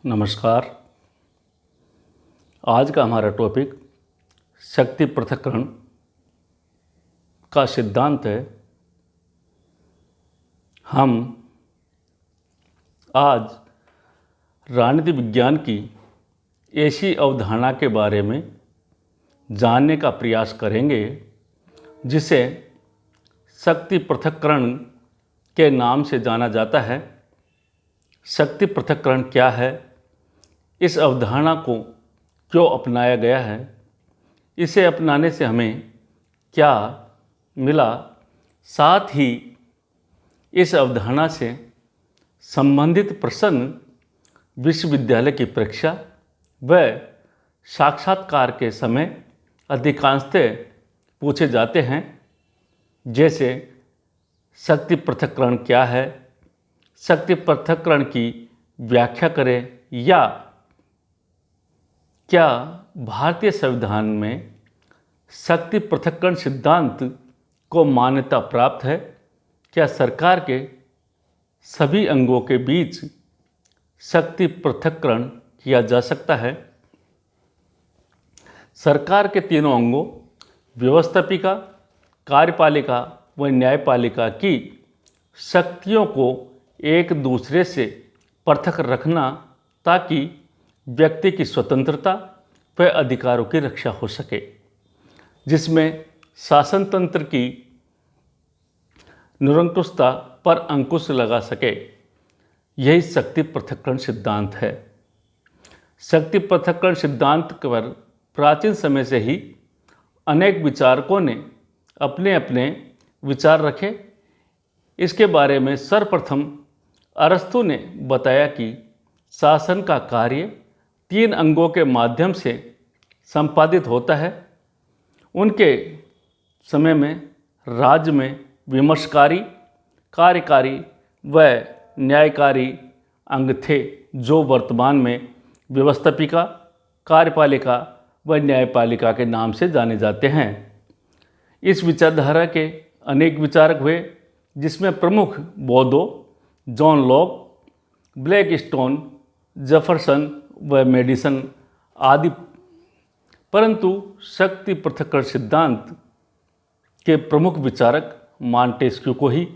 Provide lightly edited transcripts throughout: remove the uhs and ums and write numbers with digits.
नमस्कार। आज का हमारा टॉपिक शक्ति पृथक्करण का सिद्धांत है। हम आज राजनीति विज्ञान की ऐसी अवधारणा के बारे में जानने का प्रयास करेंगे जिसे शक्ति पृथक्करण के नाम से जाना जाता है। शक्ति पृथक्करण क्या है, इस अवधारणा को क्यों अपनाया गया है, इसे अपनाने से हमें क्या मिला, साथ ही इस अवधारणा से संबंधित प्रश्न विश्वविद्यालय की परीक्षा व साक्षात्कार के समय अधिकांशतः पूछे जाते हैं। जैसे शक्ति पृथक्करण क्या है, शक्ति पृथक्करण की व्याख्या करें, या क्या भारतीय संविधान में शक्ति पृथक्करण सिद्धांत को मान्यता प्राप्त है, क्या सरकार के सभी अंगों के बीच शक्ति पृथक्करण किया जा सकता है। सरकार के तीनों अंगों व्यवस्थापिका, कार्यपालिका व न्यायपालिका की शक्तियों को एक दूसरे से पृथक रखना ताकि व्यक्ति की स्वतंत्रता व अधिकारों की रक्षा हो सके, जिसमें शासन तंत्र की निरंकुशता पर अंकुश लगा सके। यही शक्ति पृथक्करण सिद्धांत है। शक्ति पृथक्करण सिद्धांत पर प्राचीन समय से ही अनेक विचारकों ने अपने अपने विचार रखे। इसके बारे में सर्वप्रथम अरस्तु ने बताया कि शासन का कार्य तीन अंगों के माध्यम से संपादित होता है। उनके समय में राज्य में विमर्शकारी, कार्यकारी व न्यायकारी अंग थे, जो वर्तमान में व्यवस्थापिका, कार्यपालिका व न्यायपालिका के नाम से जाने जाते हैं। इस विचारधारा के अनेक विचारक हुए, जिसमें प्रमुख बौद्धों जॉन लॉक, ब्लैकस्टोन, जेफरसन व मेडिसन आदि। परंतु शक्ति पृथक्करण सिद्धांत के प्रमुख विचारक मॉन्टेस्क्यू को ही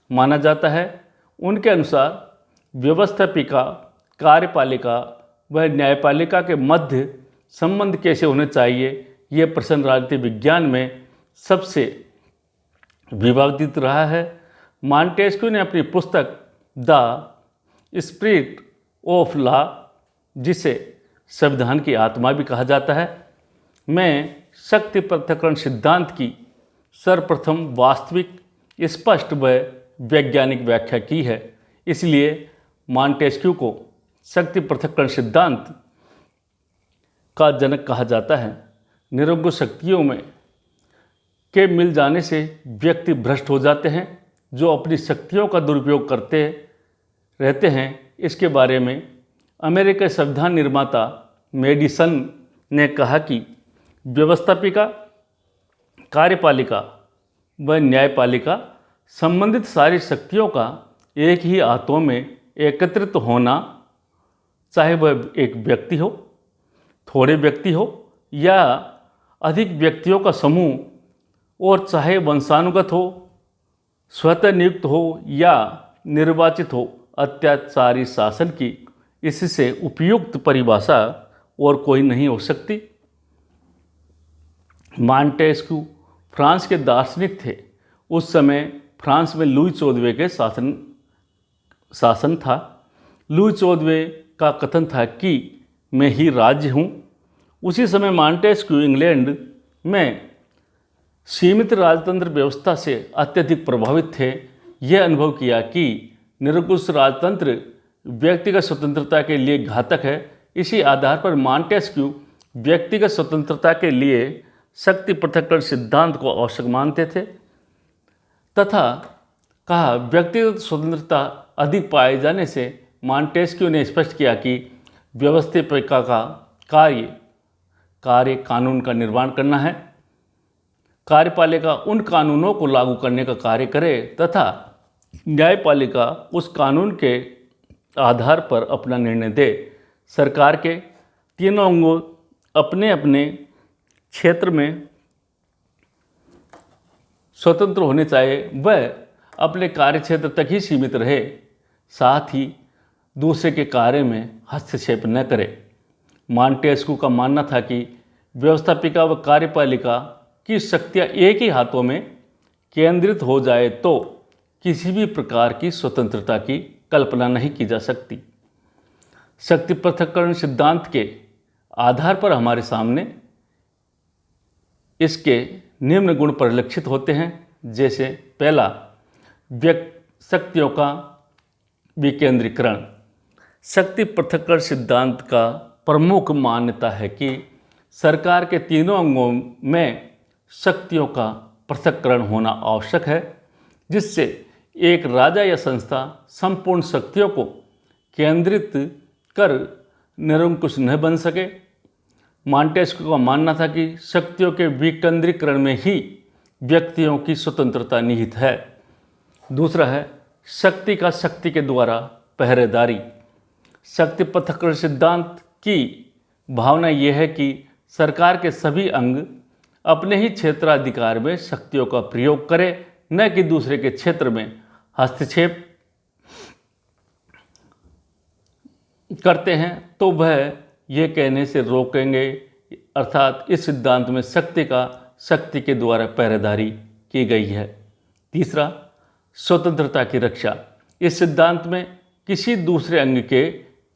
माना जाता है। उनके अनुसार व्यवस्थापिका, कार्यपालिका व न्यायपालिका के मध्य संबंध कैसे होने चाहिए, ये प्रश्न राजनीति विज्ञान में सबसे विवादित रहा है। मॉन्टेस्क्यू ने अपनी पुस्तक द स्पिरिट ऑफ लॉ, जिसे संविधान की आत्मा भी कहा जाता है, में शक्ति पृथक्करण सिद्धांत की सर्वप्रथम वास्तविक, स्पष्ट व वैज्ञानिक व्याख्या की है। इसलिए मॉन्टेस्क्यू को शक्ति पृथक्करण सिद्धांत का जनक कहा जाता है। निरंकुश शक्तियों में के मिल जाने से व्यक्ति भ्रष्ट हो जाते हैं, जो अपनी शक्तियों का दुरुपयोग करते रहते हैं। इसके बारे में अमेरिकी संविधान निर्माता मेडिसन ने कहा कि व्यवस्थापिका, कार्यपालिका व न्यायपालिका संबंधित सारी शक्तियों का एक ही हाथों में एकत्रित होना, चाहे वह एक व्यक्ति हो, थोड़े व्यक्ति हो या अधिक व्यक्तियों का समूह, और चाहे वंशानुगत हो, स्वतः नियुक्त हो या निर्वाचित हो, अत्याचारी शासन की इससे उपयुक्त परिभाषा और कोई नहीं हो सकती। मॉन्टेस्क्यू फ्रांस के दार्शनिक थे। उस समय फ्रांस में लुई 14वें के शासन था। लुई 14वें का कथन था कि मैं ही राज्य हूँ। उसी समय मॉन्टेस्क्यू इंग्लैंड में सीमित राजतंत्र व्यवस्था से अत्यधिक प्रभावित थे। यह अनुभव किया कि निरंकुश राजतंत्र व्यक्तिगत स्वतंत्रता के लिए घातक है। इसी आधार पर मॉन्टेस्क्यू व्यक्तिगत स्वतंत्रता के लिए शक्ति पृथक्करण सिद्धांत को आवश्यक मानते थे, तथा कहा व्यक्तिगत स्वतंत्रता अधिक पाए जाने से मॉन्टेस्क्यू ने स्पष्ट किया कि व्यवस्थापिका का कार्य कानून का निर्माण करना है, कार्यपालिका उन कानूनों को लागू करने का कार्य करे तथा न्यायपालिका उस कानून के आधार पर अपना निर्णय दे। सरकार के तीनों अंगों अपने अपने क्षेत्र में स्वतंत्र होने चाहिए, वह अपने कार्य क्षेत्र तक ही सीमित रहे, साथ ही दूसरे के कार्य में हस्तक्षेप न करे। मॉन्टेस्क्यू का मानना था कि व्यवस्थापिका व कार्यपालिका की शक्तियाँ एक ही हाथों में केंद्रित हो जाए तो किसी भी प्रकार की स्वतंत्रता की कल्पना नहीं की जा सकती। शक्ति पृथक्करण सिद्धांत के आधार पर हमारे सामने इसके निम्न गुण परिलक्षित होते हैं, जैसे पहला, शक्तियों का विकेंद्रीकरण। शक्ति पृथक्करण सिद्धांत का प्रमुख मान्यता है कि सरकार के तीनों अंगों में शक्तियों का पृथक्करण होना आवश्यक है, जिससे एक राजा या संस्था संपूर्ण शक्तियों को केंद्रित कर निरंकुश न बन सके। मॉन्टेस्क्यू का मानना था कि शक्तियों के विकेंद्रीकरण में ही व्यक्तियों की स्वतंत्रता निहित है। दूसरा है शक्ति का शक्ति के द्वारा पहरेदारी। शक्ति पृथक्करण सिद्धांत की भावना यह है कि सरकार के सभी अंग अपने ही क्षेत्राधिकार में शक्तियों का प्रयोग करें, न कि दूसरे के क्षेत्र में हस्तक्षेप करते हैं तो वह यह कहने से रोकेंगे, अर्थात इस सिद्धांत में शक्ति का शक्ति के द्वारा पहरेदारी की गई है। तीसरा, स्वतंत्रता की रक्षा। इस सिद्धांत में किसी दूसरे अंग के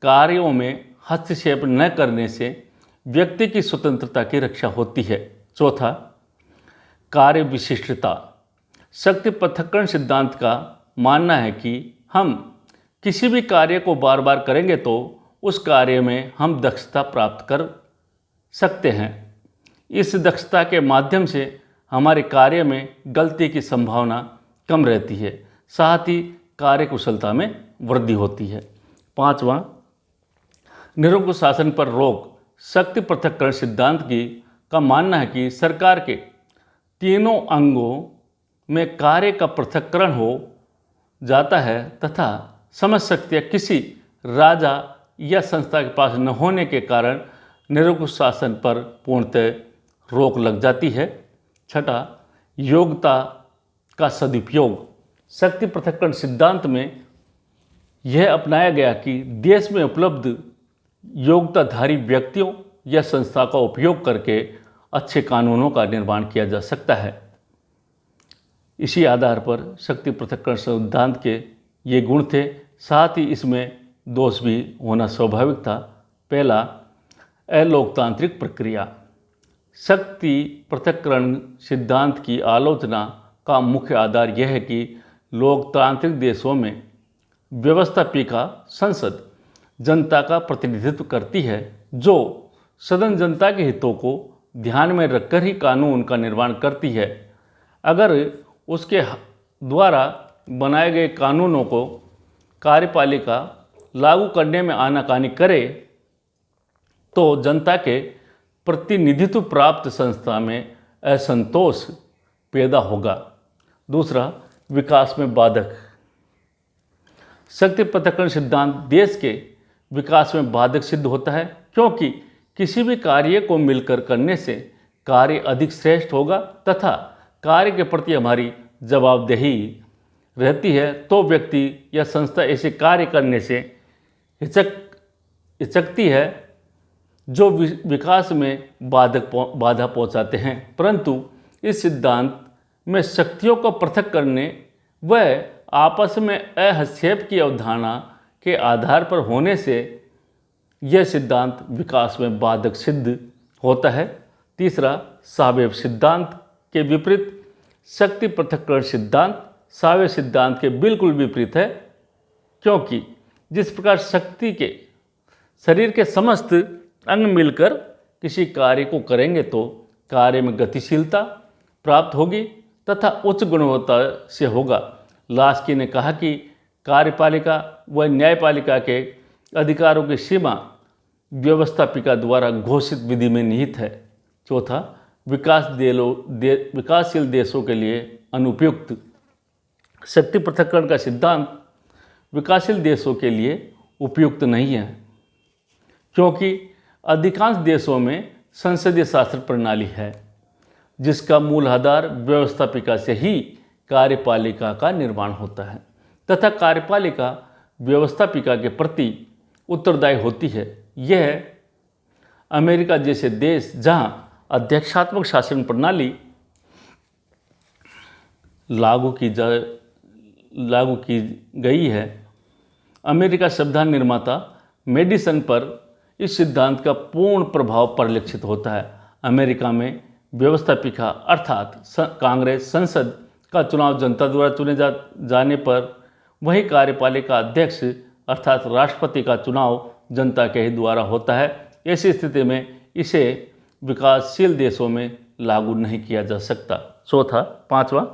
कार्यों में हस्तक्षेप न करने से व्यक्ति की स्वतंत्रता की रक्षा होती है। चौथा, कार्य विशिष्टता। शक्ति पृथक्करण सिद्धांत का मानना है कि हम किसी भी कार्य को बार बार करेंगे तो उस कार्य में हम दक्षता प्राप्त कर सकते हैं। इस दक्षता के माध्यम से हमारे कार्य में गलती की संभावना कम रहती है, साथ ही कार्य कुशलता में वृद्धि होती है। पांचवा, निरंकुश शासन पर रोक। शक्ति पृथक्करण सिद्धांत का मानना है कि सरकार के तीनों अंगों में कार्य का पृथक्करण हो जाता है तथा समस्त शक्तियाँ किसी राजा या संस्था के पास न होने के कारण निरंकुश शासन पर पूर्णतः रोक लग जाती है। छठा, योग्यता का सदुपयोग। शक्ति पृथक्करण सिद्धांत में यह अपनाया गया कि देश में उपलब्ध योग्यताधारी व्यक्तियों या संस्था का उपयोग करके अच्छे कानूनों का निर्माण किया जा सकता है। इसी आधार पर शक्ति पृथक्करण सिद्धांत के ये गुण थे, साथ ही इसमें दोष भी होना स्वाभाविक था। पहला, अलोकतांत्रिक प्रक्रिया। शक्ति पृथक्करण सिद्धांत की आलोचना का मुख्य आधार यह है कि लोकतांत्रिक देशों में व्यवस्थापिका संसद जनता का प्रतिनिधित्व करती है, जो सदन जनता के हितों को ध्यान में रखकर ही कानून का निर्माण करती है। अगर उसके द्वारा बनाए गए कानूनों को कार्यपालिका लागू करने में आनाकानी करे तो जनता के प्रतिनिधित्व प्राप्त संस्था में असंतोष पैदा होगा। दूसरा, विकास में बाधक। शक्ति पृथक्करण सिद्धांत देश के विकास में बाधक सिद्ध होता है, क्योंकि किसी भी कार्य को मिलकर करने से कार्य अधिक श्रेष्ठ होगा तथा कार्य के प्रति हमारी जवाबदेही रहती है, तो व्यक्ति या संस्था ऐसे कार्य करने से हिचकती है जो विकास में बाधा पहुंचाते हैं। परंतु इस सिद्धांत में शक्तियों को पृथक करने व आपस में हस्तक्षेप की अवधारणा के आधार पर होने से यह सिद्धांत विकास में बाधक सिद्ध होता है। तीसरा, सावयव सिद्धांत के विपरीत शक्ति पृथक्करण सिद्धांत सावयव सिद्धांत के बिल्कुल विपरीत है, क्योंकि जिस प्रकार शक्ति के शरीर के समस्त अंग मिलकर किसी कार्य को करेंगे तो कार्य में गतिशीलता प्राप्त होगी तथा उच्च गुणवत्ता से होगा। लास्की ने कहा कि कार्यपालिका व न्यायपालिका के अधिकारों की सीमा व्यवस्थापिका द्वारा घोषित विधि में निहित है। चौथा, विकासशील देशों के लिए अनुपयुक्त। शक्ति पृथक्करण का सिद्धांत विकासशील देशों के लिए उपयुक्त नहीं है, क्योंकि अधिकांश देशों में संसदीय शासन प्रणाली है जिसका मूल आधार व्यवस्थापिका से ही कार्यपालिका का निर्माण होता है तथा कार्यपालिका व्यवस्थापिका के प्रति उत्तरदायी होती है। यह अमेरिका जैसे देश जहां अध्यक्षात्मक शासन प्रणाली लागू की गई है। अमेरिका संविधान निर्माता मेडिसन पर इस सिद्धांत का पूर्ण प्रभाव परिलक्षित होता है। अमेरिका में व्यवस्थापिका अर्थात कांग्रेस संसद का चुनाव जनता द्वारा चुने जाने पर वही कार्यपालिका अध्यक्ष अर्थात राष्ट्रपति का चुनाव जनता के ही द्वारा होता है। ऐसी स्थिति में इसे विकासशील देशों में लागू नहीं किया जा सकता। पांचवा,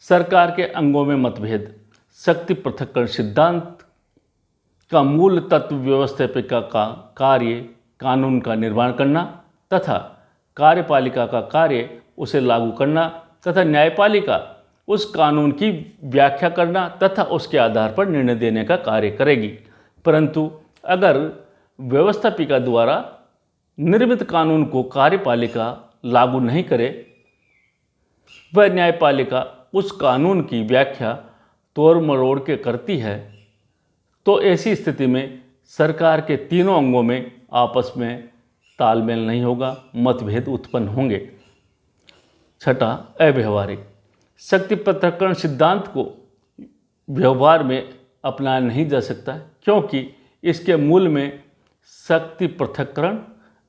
सरकार के अंगों में मतभेद। शक्ति पृथक्करण सिद्धांत का मूल तत्व व्यवस्थापिका का कार्य कानून का निर्माण करना तथा कार्यपालिका का कार्य उसे लागू करना तथा न्यायपालिका उस कानून की व्याख्या करना तथा उसके आधार पर निर्णय देने का कार्य करेगी। परंतु अगर व्यवस्थापिका द्वारा निर्मित कानून को कार्यपालिका लागू नहीं करे वह न्यायपालिका उस कानून की व्याख्या तोड़ मरोड़ के करती है तो ऐसी स्थिति में सरकार के तीनों अंगों में आपस में तालमेल नहीं होगा, मतभेद उत्पन्न होंगे। छठा, अव्यवहारिक। शक्ति पृथक्करण सिद्धांत को व्यवहार में अपनाया नहीं जा सकता क्योंकि इसके मूल में शक्ति पृथक्करण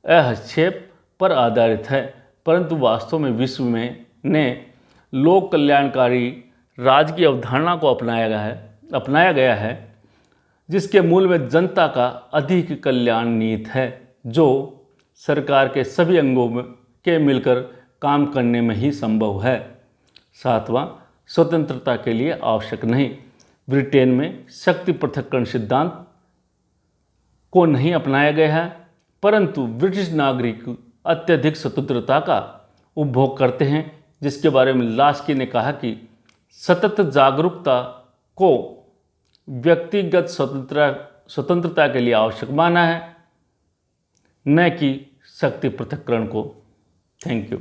हस्तक्षेप पर आधारित है, परंतु वास्तव में विश्व में ने लोक कल्याणकारी राज की अवधारणा को अपनाया गया है जिसके मूल में जनता का अधिक कल्याण निहित है जो सरकार के सभी अंगों के मिलकर काम करने में ही संभव है। सातवां, स्वतंत्रता के लिए आवश्यक नहीं। ब्रिटेन में शक्ति पृथक्करण सिद्धांत को नहीं अपनाया गया है, परंतु ब्रिटिश नागरिक अत्यधिक स्वतंत्रता का उपभोग करते हैं जिसके बारे में लास्की ने कहा कि सतत जागरूकता को व्यक्तिगत स्वतंत्रता के लिए आवश्यक माना है, न कि शक्ति पृथक्करण को। Thank you.